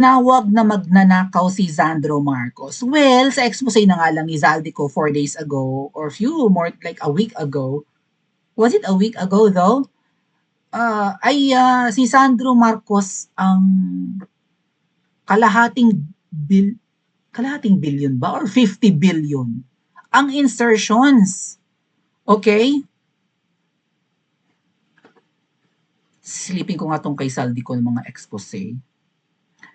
Tinawag na magnanakaw si Sandro Marcos. Well, sa expose na nga lang ni Zaldico 4 days ago or few more like a week ago. Was it a week ago though? Si Sandro Marcos ang kalahating kalahating billion ba or 50 billion ang insertions. Okay? Silipin ko nga tong kay Saldico ng mga expose.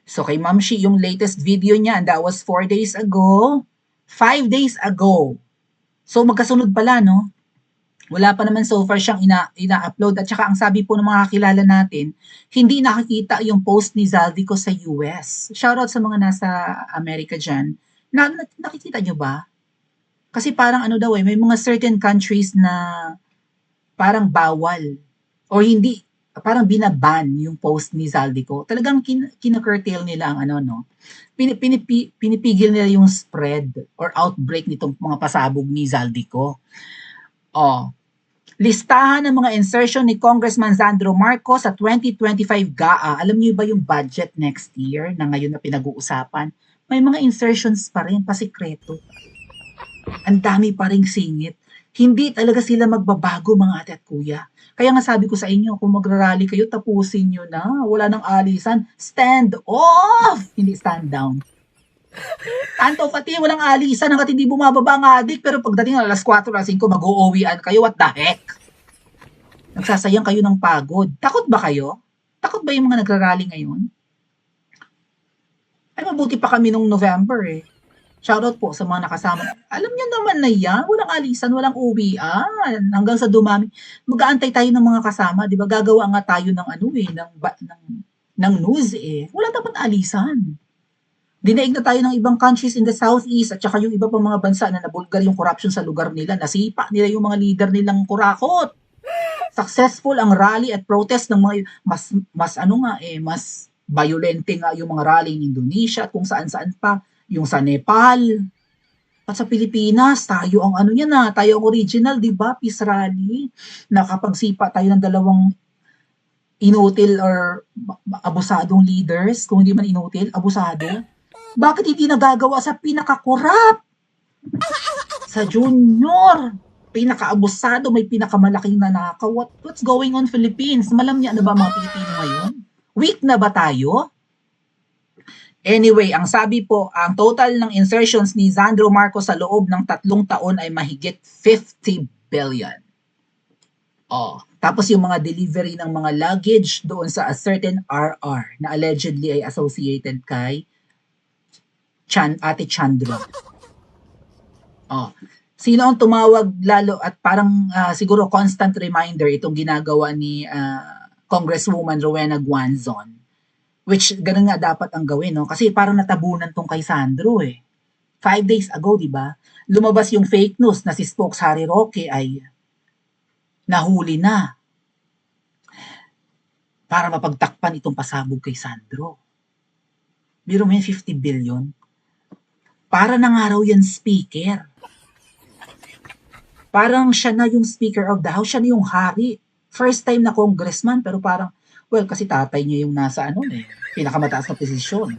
So kay Ma'am Shi, yung latest video niya, and that was 4 days ago, 5 days ago. So magkasunod pala, no? Wala pa naman so far siyang ina-upload. At saka ang sabi po ng mga kakilala natin, hindi nakikita yung post ni Zaldico sa US. Shoutout sa mga nasa America dyan. Nakikita nyo ba? Kasi parang ano daw may mga certain countries na parang bawal or hindi, parang binaban yung post ni Zaldico. Talagang kinacurtail nila ang ano, no? Pinipigil nila yung spread or outbreak nitong mga pasabog ni Zaldico. Listahan ng mga insertion ni Congressman Sandro Marcos sa 2025 GAA. Alam niyo ba yung budget next year na ngayon na pinag-uusapan? May mga insertions pa rin, pasikreto. Ang dami pa ring singit. Hindi talaga sila magbabago mga ate at kuya. Kaya nga sabi ko sa inyo, kung magrarally kayo, tapusin nyo na. Wala nang alisan. Stand off! Hindi stand down. Tanto pati walang alisan hanggat hindi bumababa ang adik, pero pagdating alas 4, alas 5, mag-uuwian kayo, what the heck? Nagsasayang kayo ng pagod. Takot ba kayo? Takot ba yung mga nagrarally ngayon? Ay, mabuti pa kami nung November eh. Shoutout po sa mga nakasama. Alam niyo naman na yan, walang alisan, walang uwian. Hanggang sa dumami. Mag-aantay tayo ng mga kasama, di ba? Gagawa nga tayo ng ano eh, ng news eh. Wala dapat alisan. Dinaig na tayo ng ibang countries in the Southeast at saka yung iba pang mga bansa na nabulgar yung corruption sa lugar nila. Nasipa nila yung mga leader nilang kurakot. Successful ang rally at protest ng mga mas violente nga yung mga rally in Indonesia at kung saan-saan pa. Yung sa Nepal. At sa Pilipinas, tayo ang ano yan tayo ang original, di ba? Peace rally. Nakapagsipa tayo ng dalawang inutil or abusadong leaders. Kung hindi man inutil, abusado. Bakit hindi nagagawa sa pinaka-corrupt? Sa junior. Pinaka-abusado, may pinakamalaking nanakaw. What's going on Philippines? Malam niya na ba mga Pilipino ngayon? Weak na ba tayo? Anyway, ang sabi po, ang total ng insertions ni Sandro Marcos sa loob ng 3 taon ay mahigit 50 billion. Tapos yung mga delivery ng mga luggage doon sa a certain RR na allegedly ay associated kay Ate Chandro. Sino ang tumawag lalo at parang siguro constant reminder itong ginagawa ni Congresswoman Rowena Guanzon. Which, ganun nga dapat ang gawin, no? Kasi parang natabunan tong kay Sandro, eh. 5 days ago, di ba? Lumabas yung fake news na si Spokes Harry Roque ay nahuli na para mapagtakpan itong pasabog kay Sandro. Biro may 50 billion. Para na nga raw yan speaker. Parang siya na yung speaker of the house, siya na yung hari. First time na congressman, pero parang well, kasi tatay niya yung nasa pinakamataas na posisyon.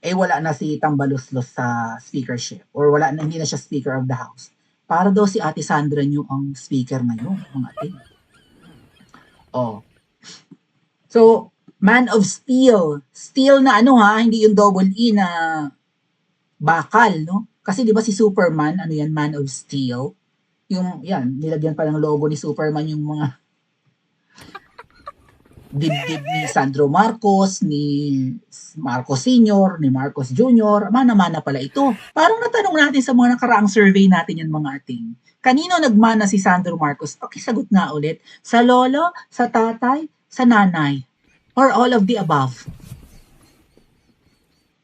Wala na si Tambaloslos sa speakership or hindi na siya speaker of the house. Para daw si Ate Sandra niyo ang speaker ngayon, mga ating. So, man of steel. Steel na hindi yung double E na bakal, no? Kasi di ba si Superman, man of steel. Yung, nilagyan pa ng logo ni Superman yung mga dibdib ni Sandro Marcos, ni Marcos Sr., ni Marcos Jr., mana-mana pala ito. Parang natanong natin sa mga nakaraang survey natin yan mga ating. Kanino nagmana si Sandro Marcos? Pakisagot nga ulit. Sa lolo, sa tatay, sa nanay, or all of the above?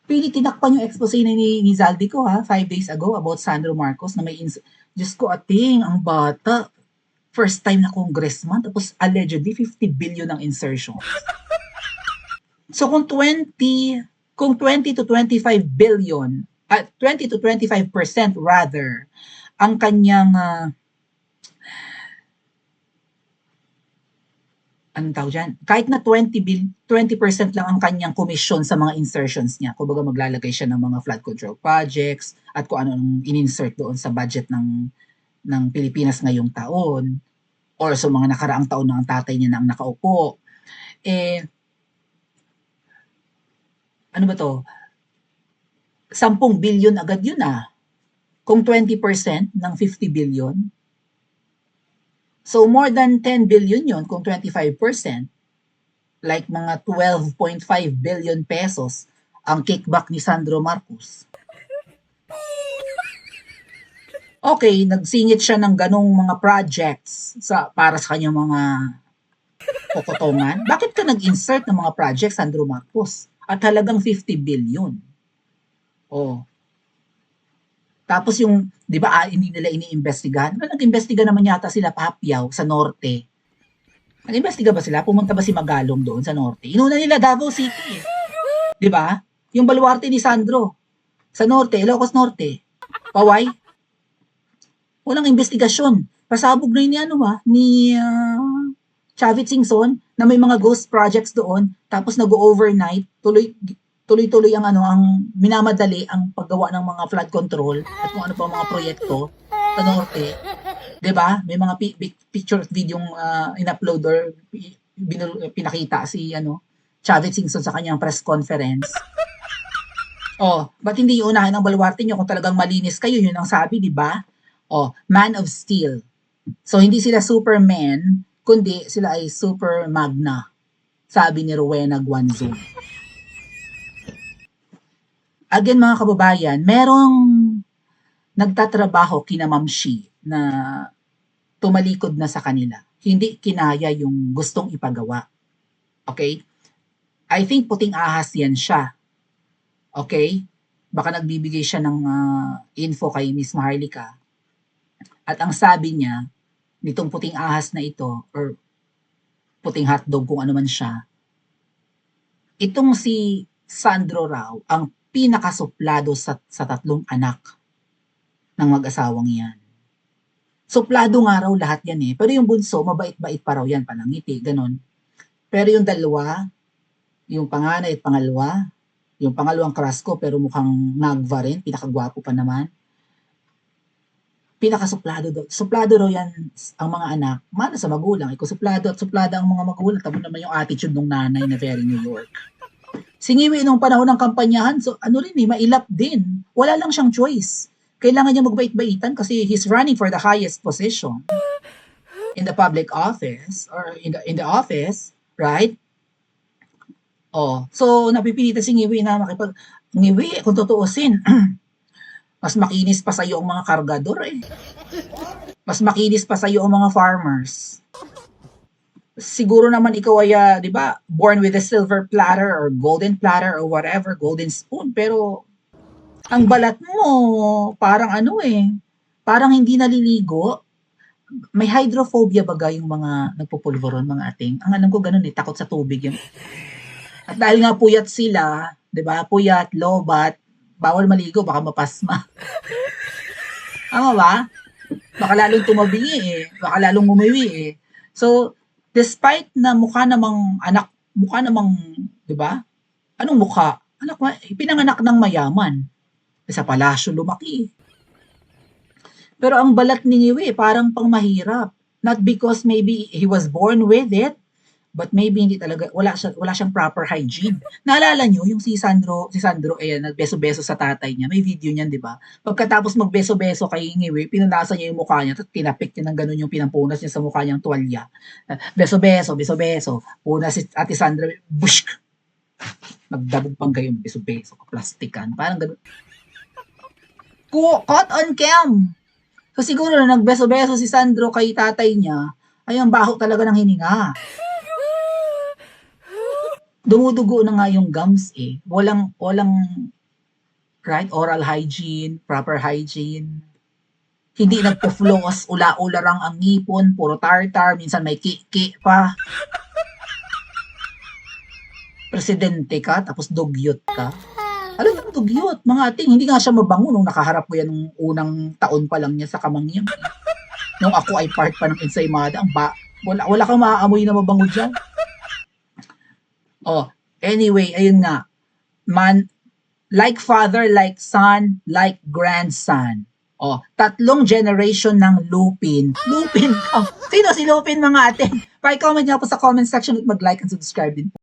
Tinakpan yung expose ni Zaldico 5 days ago about Sandro Marcos na may Diyos ko ating, ang bata, first time na congressman, tapos allegedly 50 billion ang insertion. So kung 20 to 25 billion, 20 to 25% rather, ang kanyang anong tawag diyan, kahit na 20% lang ang kanyang komisyon sa mga insertions niya. Kumbaga maglalagay siya ng mga flood control projects at kung ano ang in-insert doon sa budget ng Pilipinas ngayong taon or sa mga nakaraang taon na ang tatay niya na ang nakaupo. Eh, ano ba 'to, 10 billion agad yun, kung 20% ng 50 billion. So more than 10 billion yun kung 25%. Like mga 12.5 billion pesos ang kickback ni Sandro Marcos. Okay, nagsingit siya ng ganong mga projects para sa kanyang mga kokotongan. Bakit ka nag-insert ng mga projects, Sandro Marcos? At halagang 50 billion. Oh. Tapos yung, di ba, hindi nila iniimbestigahan? Nag-imbestiga naman yata sila Papyaw sa Norte. Nag-imbestiga ba sila? Pumunta ba si Magalong doon sa Norte? Inuna nila Davao City. Di ba? Yung baluarte ni Sandro. Sa Norte, Ilocos Norte. Paway. Walang investigasyon. Pasabog na yun ni Chavit Singson na may mga ghost projects doon. Tapos nag-overnight. Tuloy-tuloy ang minamadali ang paggawa ng mga flood control at kung ano pa mga proyekto sa Norte. 'Di ba? May mga picture at video in-upload or pinakita si Chavit Singson sa kanyang press conference. Ba't hindi unahin ang baluarte nyo kung talagang malinis kayo? Yun ang sabi, 'di ba? Man of Steel. So hindi sila Superman, kundi sila ay Super Magna. Sabi ni Rowena Guanzo. Again mga kababayan, merong nagtatrabaho kina Ma'am Shi na tumalikod na sa kanila. Hindi kinaya yung gustong ipagawa. Okay? I think puting ahas yan siya. Okay? Baka nagbibigay siya ng info kay Miss Maharlika. At ang sabi niya, nitong puting ahas na ito, or puting hotdog kung ano man siya, itong si Sandro raw, ang pinakasuplado sa tatlong anak ng mag-asawang yan. Suplado nga raw lahat yan Pero yung bunso, mabait-bait pa raw yan, panangiti, ganon. Pero yung dalawa, yung panganay at pangalawa, yung pangalawang crush ko pero mukhang nagva rin, pinakagwapo pa naman. Pinakasuplado daw. Suplado raw yan ang mga anak. Mana sa magulang, suplado at suplada ang mga magulang. Tamo naman yung attitude ng nanay na very New York. Singiwi nung panahon ng kampanyahan, so mailap din. Wala lang siyang choice. Kailangan niya magbait-baitan kasi he's running for the highest position in the public office or in the office, right? So napipilitan si Ngiwi na Ngiwi, kung tutuusin, mas makinis pa sa'yo ang mga kargador Mas makinis pa sa'yo ang mga farmers. Siguro naman ikaw ay, di ba, born with a silver platter or golden platter or whatever, golden spoon, pero ang balat mo, parang parang hindi naliligo. May hydrophobia baga yung mga nagpupulveron, mga ating. Ang alam ko ganun takot sa tubig yun. At dahil nga puyat sila, di ba, puyat, lobat, bawal maligo, baka mapasma. Tama ba? Baka lalong tumabingi baka lalong umiwi So, despite na mukha namang, di ba? Anong mukha? Pinanganak ng mayaman. Sa palasyo lumaki. Pero ang balat ni Ngiwi parang pang mahirap. Not because maybe he was born with it, but maybe hindi talaga, wala siyang proper hygiene. Naalala niyo yung si Sandro, nagbeso-beso sa tatay niya. May video niyan, di ba? Pagkatapos magbeso-beso kay Ngiwi, pinunasan niya yung mukha niya, at tinapik niya ng ganun yung pinampunas niya sa mukha niyang tuwalya. Beso-beso. Punas si Ate Sandra, bushk! Nagdabog pang gayon, beso-beso, plastikan. Parang ganun. Caught on cam. So siguro na nagbeso-beso si Sandro kay tatay niya, ay ang baho talaga ng hininga. Dumudugo na nga yung gums Walang right, oral hygiene, proper hygiene. Hindi nagpo-floss, ula-ula lang ang ngipon, puro tartar, minsan may ki-ki pa. Presidente ka, tapos dugyot ka. Ano yung dugyot? Mga ating, hindi nga siya mabango nung nakaharap ko yan nung unang taon pa lang niya sa Kamangyang. Nung ako ay part pa ng ensaymada, Wala kang maaamoy na mabango diyan. Oh, anyway, ayun nga. Man, like father, like son, like grandson. Oh, tatlong generation ng Lupin. Lupin ka. Sino si Lupin mga ate? Pa-comment niyo po sa comment section at mag-like and subscribe din po.